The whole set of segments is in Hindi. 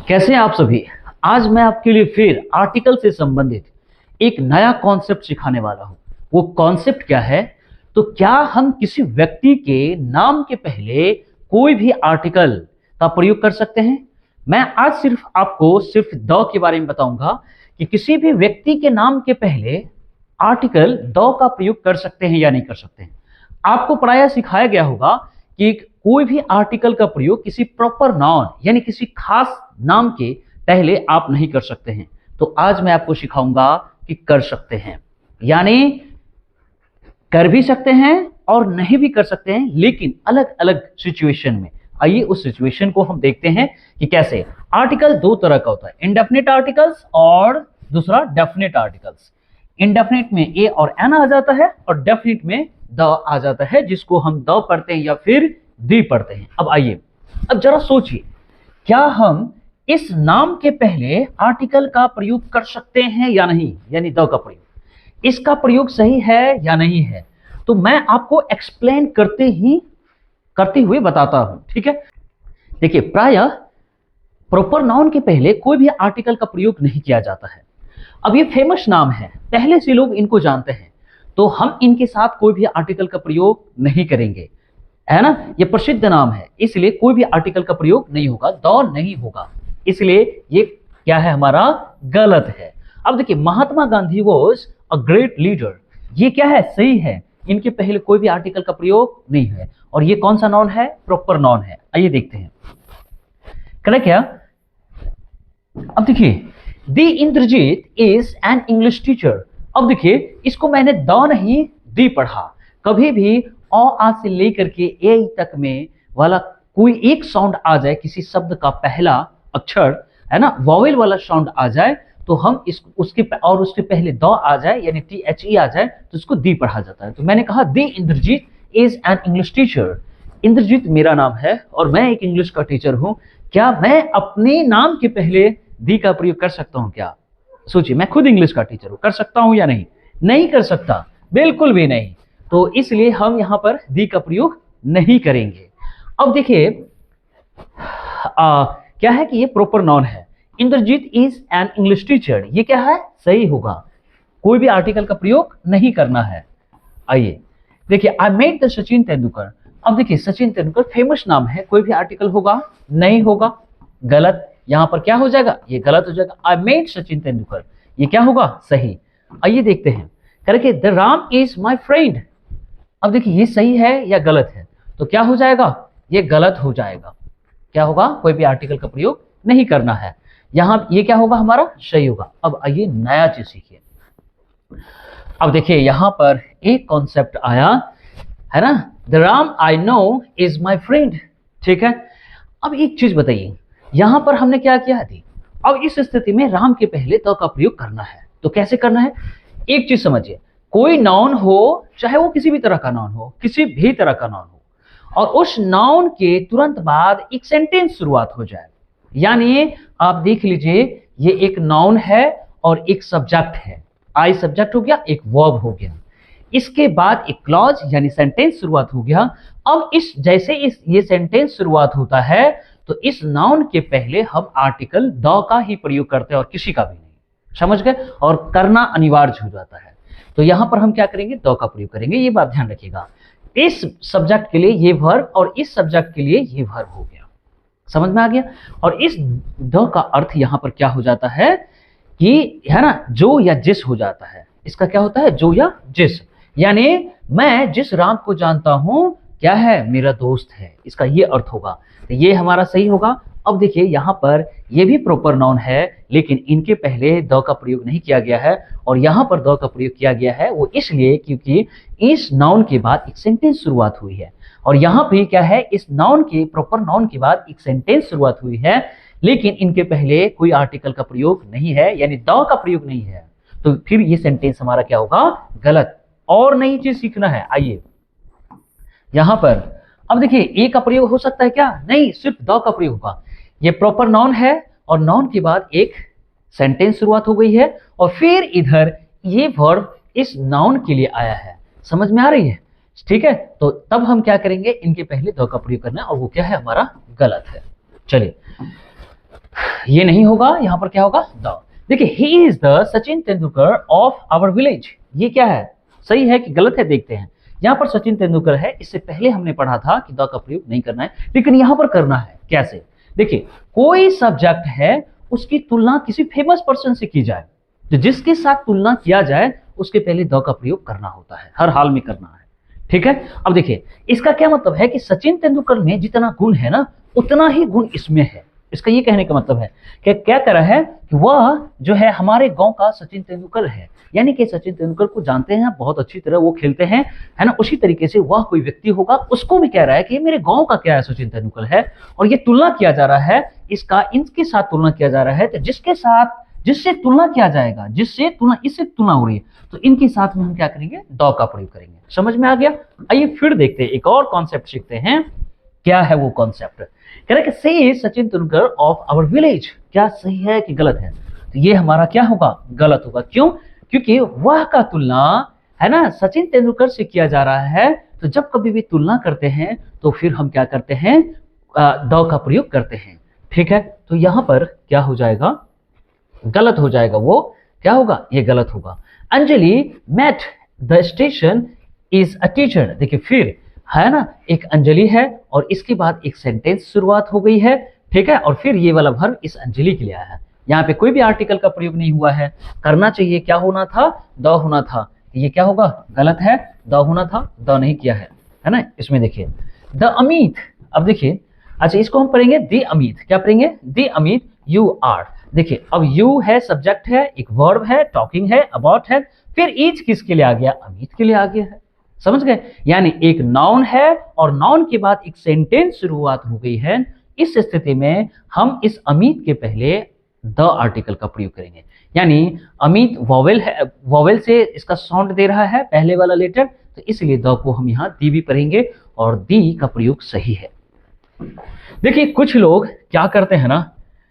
कैसे हैं आप सभी। आज मैं आपके लिए फिर आर्टिकल से संबंधित एक नया कॉन्सेप्ट सिखाने वाला हूं। वो कॉन्सेप्ट क्या है, तो क्या हम किसी व्यक्ति के नाम के पहले कोई भी आर्टिकल का प्रयोग कर सकते हैं। मैं आज सिर्फ आपको सिर्फ द के बारे में बताऊंगा कि किसी भी व्यक्ति के नाम के पहले आर्टिकल द का प्रयोग कर सकते हैं या नहीं कर सकते हैं। आपको प्रायः सिखाया गया होगा कि कोई भी आर्टिकल का प्रयोग किसी प्रॉपर नाउन यानी किसी खास नाम के पहले आप नहीं कर सकते हैं। तो आज मैं आपको सिखाऊंगा कि कर सकते हैं, यानी कर भी सकते हैं और नहीं भी कर सकते हैं, लेकिन अलग अलग सिचुएशन में। आइए उस सिचुएशन को हम देखते हैं कि कैसे। आर्टिकल दो तरह का होता है, इंडेफिनिट आर्टिकल्स और दूसरा डेफिनिट आर्टिकल्स। इंडेफिनिट में ए और एन आ जाता है और डेफिनिट में द आ जाता है, जिसको हम द पढ़ते हैं या फिर दी पढ़ते हैं। अब आइए, अब जरा सोचिए, क्या हम इस नाम के पहले आर्टिकल का प्रयोग कर सकते हैं या नहीं, यानी द का प्रयोग। इसका प्रयोग सही है या नहीं है, तो मैं आपको एक्सप्लेन करते हुए बताता हूं, ठीक है। देखिए, प्रायः प्रॉपर नाउन के पहले कोई भी आर्टिकल का प्रयोग नहीं किया जाता है। अब ये फेमस नाम है, पहले से लोग इनको जानते हैं, तो हम इनके साथ कोई भी आर्टिकल का प्रयोग नहीं करेंगे, है ना। ये प्रसिद्ध नाम है, इसलिए कोई भी आर्टिकल का प्रयोग नहीं होगा, द नहीं होगा, इसलिए ये क्या है, हमारा गलत है। अब देखिए, Mahatma Gandhi was a great leader, ये क्या है, सही है। इनके पहले कोई भी आर्टिकल का प्रयोग नहीं है, और ये कौन सा नाउन है, प्रॉपर नाउन है। आइए देखते हैं, करेक्ट क्या। अब देखिए, the Indrajeet is an English teacher. अब देखिए, इसको मैंने द नहीं दी पढ़ा। कभी भी अ आ से लेकर के ए तक में वाला कोई एक साउंड आ जाए, किसी शब्द का पहला अक्षर, है ना, वॉवेल वाला साउंड आ जाए, तो हम उसके पहले द आ जाए यानी THE आ जाए, तो इसको दी पढ़ा जाता है। तो मैंने कहा the Indrajeet is an English teacher. Indrajeet मेरा नाम है और मैं एक इंग्लिश का टीचर हूं। क्या मैं अपने नाम के पहले दी का प्रयोग कर सकता हूं क्या? सोचिए, मैं खुद इंग्लिश का टीचर हूं, कर सकता हूं या नहीं? नहीं कर सकता, बिल्कुल भी नहीं। तो इसलिए हम यहां पर दी का प्रयोग नहीं करेंगे। अब देखिए, क्या है कि ये प्रॉपर नाउन है। Indrajit is an English teacher, ये क्या है, सही होगा। कोई भी आर्टिकल का प्रयोग नहीं करना है। आइए देखिए, I met the Sachin Tendulkar. अब देखिए, सचिन तेंदुलकर फेमस नाम है, कोई भी आर्टिकल होगा, नहीं होगा, गलत। यहां पर क्या हो जाएगा, ये गलत हो जाएगा। आई मेट सचिन तेंदुलकर, ये क्या होगा, सही। आइए देखते हैं, करके the Ram is my friend. अब देखिए, ये सही है या गलत है, तो क्या हो जाएगा, ये गलत हो जाएगा। क्या होगा, कोई भी आर्टिकल का प्रयोग नहीं करना है। यहां ये क्या होगा, हमारा सही होगा। अब आइए नया चीज सीखिए। अब देखिए, यहां पर एक कॉन्सेप्ट आया है ना, the Ram I know is my friend, ठीक है। अब एक चीज बताइए, यहां पर हमने क्या किया थी। अब इस स्थिति में राम के पहले द का प्रयोग करना है, तो कैसे करना है। एक चीज समझिए, कोई नाउन हो, चाहे वो किसी भी तरह का नाउन हो, किसी भी तरह का नाउन हो, और उस नाउन के तुरंत बाद एक सेंटेंस शुरुआत हो जाए। यानी आप देख लीजिए, ये एक नाउन है और एक सब्जेक्ट है, आई सब्जेक्ट हो गया, एक वर्ब हो गया, इसके बाद एक क्लॉज यानी सेंटेंस शुरुआत हो गया। अब ये सेंटेंस शुरुआत होता है, तो इस नाउन के पहले हम आर्टिकल द का ही प्रयोग करते हैं और किसी का भी नहीं, समझ गए, और करना अनिवार्य हो जाता है। तो यहां पर हम क्या करेंगे, द का प्रयोग करेंगे, ये बात ध्यान रखिएगा। इस सब्जेक्ट के लिए ये वर्ब और इस सब्जेक्ट के लिए ये वर्ब हो गया, समझ में आ गया। और इस द का अर्थ यहां पर क्या हो जाता है कि, है ना, जो या जिस हो जाता है। इसका क्या होता है, जो या जिस, यानी मैं जिस राम को जानता हूं, क्या है, मेरा दोस्त है, इसका ये अर्थ होगा। तो ये हमारा सही होगा। अब देखिए, यहां पर ये भी प्रॉपर नाउन है, लेकिन इनके पहले द का प्रयोग नहीं किया गया है, और यहां पर द का प्रयोग किया गया है, वो इसलिए क्योंकि इस नाउन के बाद एक सेंटेंस शुरुआत हुई है, और यहां पे क्या है, इस नाउन के प्रॉपर नाउन के बाद एक सेंटेंस शुरुआत हुई है, लेकिन इनके पहले कोई आर्टिकल का प्रयोग नहीं है, यानी द का प्रयोग नहीं है। तो फिर ये सेंटेंस हमारा क्या होगा, गलत। और नई चीज सीखना है। आइए यहां पर, अब देखिए, ए का प्रयोग हो सकता है क्या, नहीं, सिर्फ द का प्रयोग होगा। ये प्रॉपर नाउन है और नाउन के बाद एक सेंटेंस शुरुआत हो गई है, और फिर इधर ये वर्ब इस नाउन के लिए आया है, समझ में आ रही है, ठीक है। तो तब हम क्या करेंगे, इनके पहले द का प्रयोग करना है, और वो क्या है, हमारा गलत है। चलिए ये नहीं होगा, यहां पर क्या होगा, द। देखिए, he is the Sachin Tendulkar of our village. ये क्या है, सही है कि गलत है, देखते हैं। यहां पर सचिन तेंदुलकर है, इससे पहले हमने पढ़ा था कि द का प्रयोग नहीं करना है, लेकिन यहां पर करना है। कैसे, देखिए, कोई सब्जेक्ट है, उसकी तुलना किसी फेमस पर्सन से की जाए, तो जिसके साथ तुलना किया जाए उसके पहले द का प्रयोग करना होता है, हर हाल में करना है। ठीक है, अब देखिए, इसका क्या मतलब है कि सचिन तेंदुलकर में जितना गुण है ना, उतना ही गुण इसमें है। इसका ये कहने का मतलब है कि क्या कर रहा है कि वह जो है हमारे गांव का सचिन तेंदुलकर है, यानी कि सचिन तेंदुलकर को जानते हैं बहुत अच्छी तरह, वो खेलते हैं, है ना। उसी तरीके से वह कोई व्यक्ति होगा, उसको भी कह रहा है कि ये मेरे गांव का क्या है, सचिन तेंदुलकर है, और ये तुलना किया जा रहा है, इसका इनके साथ तुलना किया जा रहा है। तो जिसके साथ, जिससे तुलना किया जाएगा, जिससे तुलना, इससे तुलना हो रही है, तो इनके साथ में हम क्या करेंगे, द का प्रयोग करेंगे। समझ में आ गया। आइए फिर देखते हैं, एक और कॉन्सेप्ट सीखते हैं। क्या है वो कॉन्सेप्ट, कह रहे कि से Sachin Tendulkar of our village. क्या सही है कि गलत है, तो ये हमारा क्या होगा, गलत होगा। क्यों, क्योंकि वह का तुलना, है ना, सचिन तेंदुलकर से किया जा रहा है। तो जब कभी भी तुलना करते हैं तो फिर हम क्या करते हैं, द का प्रयोग करते हैं। ठीक है, तो यहां पर क्या हो जाएगा, गलत हो जाएगा। वो क्या होगा, ये गलत होगा। Anjali met the station is a teacher. देखिए फिर, है ना, एक अंजलि है और इसके बाद एक सेंटेंस शुरुआत हो गई है। ठीक है, और फिर ये वाला वर्ब इस अंजलि के लिए आया है। यहाँ पे कोई भी आर्टिकल का प्रयोग नहीं हुआ है। करना चाहिए, क्या होना था, द होना था। ये क्या होगा, गलत है, द होना था, द नहीं किया है ना। इसमें देखिए द अमित। अब देखिए, अच्छा इसको हम पढ़ेंगे द अमित। क्या पढ़ेंगे, द अमित यू आर। देखिए, अब यू है, सब्जेक्ट है, एक वर्ब है, टॉकिंग है, अबाउट है, फिर इज किसके लिए आ गया, अमित के लिए आ गया है। समझ गए, यानी एक नाउन है और नाउन के बाद एक सेंटेंस शुरुआत हो गई है। इस स्थिति में हम इस अमित के पहले द आर्टिकल का प्रयोग करेंगे। यानी अमित वॉवेल है, वॉवेल से इसका साउंड दे रहा है पहले वाला लेटर, तो इसलिए द को हम यहाँ दी भी पढ़ेंगे और दी का प्रयोग सही है। देखिए, कुछ लोग क्या करते हैं ना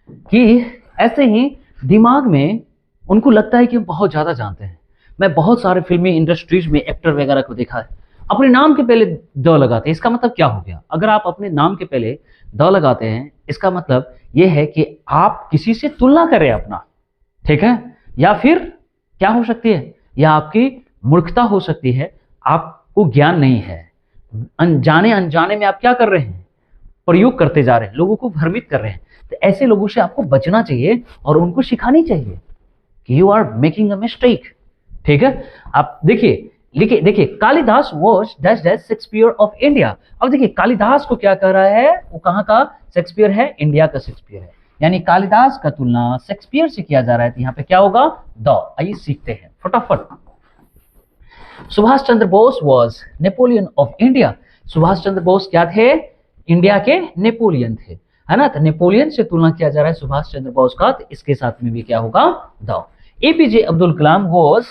कि ऐसे ही दिमाग में उनको लगता है कि हम बहुत ज्यादा जानते हैं। मैं बहुत सारे फिल्मी इंडस्ट्रीज में एक्टर वगैरह को देखा है, अपने नाम के पहले द लगाते हैं। इसका मतलब क्या हो गया, अगर आप अपने नाम के पहले द लगाते हैं, इसका मतलब यह है कि आप किसी से तुलना करें अपना। ठीक है, या फिर क्या हो सकती है, या आपकी मूर्खता हो सकती है, आपको ज्ञान नहीं है, अनजाने अनजाने में आप क्या कर रहे हैं, प्रयोग करते जा रहे हैं, लोगों को भ्रमित कर रहे हैं। तो ऐसे लोगों से आपको बचना चाहिए और उनको सिखानी चाहिए कि you are making a mistake. ठीक है, आप देखिए, लिखिए, देखिए, Kalidas was dash dash Shakespeare of India. अब देखिए, कालिदास को क्या कर रहा है, वो कहाँ का शेक्सपियर है, इंडिया का शेक्सपियर है, यानी कालिदास का तुलना शेक्सपियर से किया जा रहा है। तो यहाँ पे क्या होगा, द। आइए सीखते हैं फटाफट। Subhash Chandra Bose was Napoleon of India. Subhash Chandra Bose क्या थे, इंडिया के नेपोलियन थे, है ना। तो नेपोलियन से तुलना किया जा रहा है सुभाष चंद्र बोस का, तो इसके साथ में भी क्या होगा, the. APJ Abdul Kalam was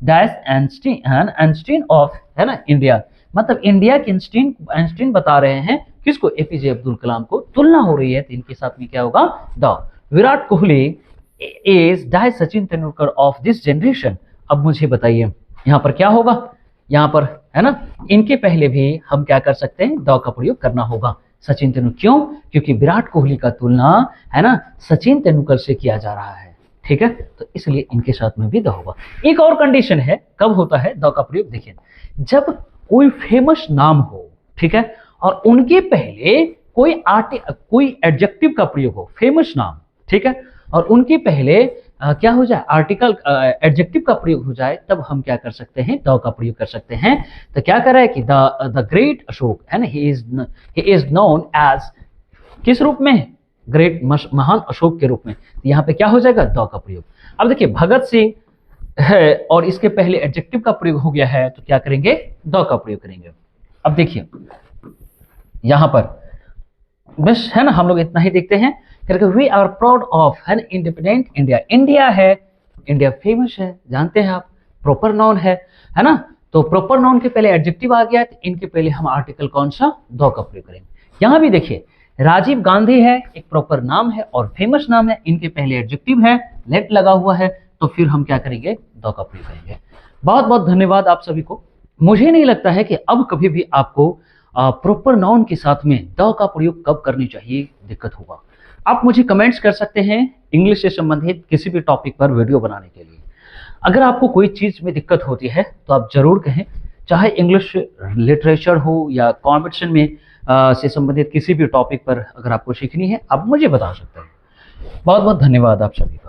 dash Einstein of, है ना, इंडिया। मतलब इंडिया के आइंस्टीन बता रहे हैं किसको, एपीजे अब्दुल कलाम को, तुलना हो रही है, तो इनके साथ में क्या होगा, the. Virat Kohli is dash Sachin Tendulkar of this generation. अब मुझे बताइए यहाँ पर क्या होगा, यहाँ पर, है ना, इनके पहले भी हम क्या कर सकते हैं, द का प्रयोग करना होगा, सचिन तेंदुलकर। क्यों, क्योंकि विराट कोहली का तुलना, है ना, सचिन तेंदुलकर से किया जा रहा है। ठीक है, तो इसलिए इनके साथ में भी द होगा। एक और कंडीशन है, कब होता है द का प्रयोग, देखिए, जब कोई फेमस नाम हो, ठीक है, और उनके पहले कोई एडजेक्टिव का प्रयोग हो, फेमस नाम, ठीक है, और उनके पहले क्या हो जाए, आर्टिकल एडजेक्टिव का प्रयोग हो जाए, तब हम क्या कर सकते हैं, द का प्रयोग कर सकते हैं। तो क्या कर रहा है कि द ग्रेट अशोक, है ना, ही इज नोन एज, किस रूप में, ग्रेट, महान अशोक के रूप में। तो यहाँ पे क्या हो जाएगा, द का प्रयोग। अब देखिए, भगत सिंह है और इसके पहले एडजेक्टिव का प्रयोग हो गया है, तो क्या करेंगे, द का प्रयोग करेंगे। अब देखिए यहाँ पर बस, है ना, हम लोग इतना ही देखते हैं, वी आर प्राउड ऑफ, है ना, इंडिपेंडेंट इंडिया। इंडिया है, इंडिया फेमस है, जानते हैं आप, प्रॉपर नाउन है ना। तो प्रॉपर नाउन के पहले एडजेक्टिव आ गया, तो इनके पहले हम आर्टिकल कौन सा, द का प्रयोग करेंगे। यहाँ भी देखिए, राजीव गांधी है, एक प्रॉपर नाम है और फेमस नाम है, इनके पहले एडजेक्टिव है, लेट लगा हुआ है, तो फिर हम क्या करेंगे, द का प्रयोग करेंगे। बहुत बहुत धन्यवाद आप सभी को। मुझे नहीं लगता है कि अब कभी भी आपको प्रॉपर नाउन के साथ में द का प्रयोग कब करनी चाहिए दिक्कत होगा। आप मुझे कमेंट्स कर सकते हैं इंग्लिश से संबंधित किसी भी टॉपिक पर वीडियो बनाने के लिए। अगर आपको कोई चीज़ में दिक्कत होती है तो आप ज़रूर कहें, चाहे इंग्लिश लिटरेचर हो या कॉम्पिटिशन में से संबंधित किसी भी टॉपिक पर अगर आपको सीखनी है, आप मुझे बता सकते हैं। बहुत बहुत धन्यवाद आप सभी का।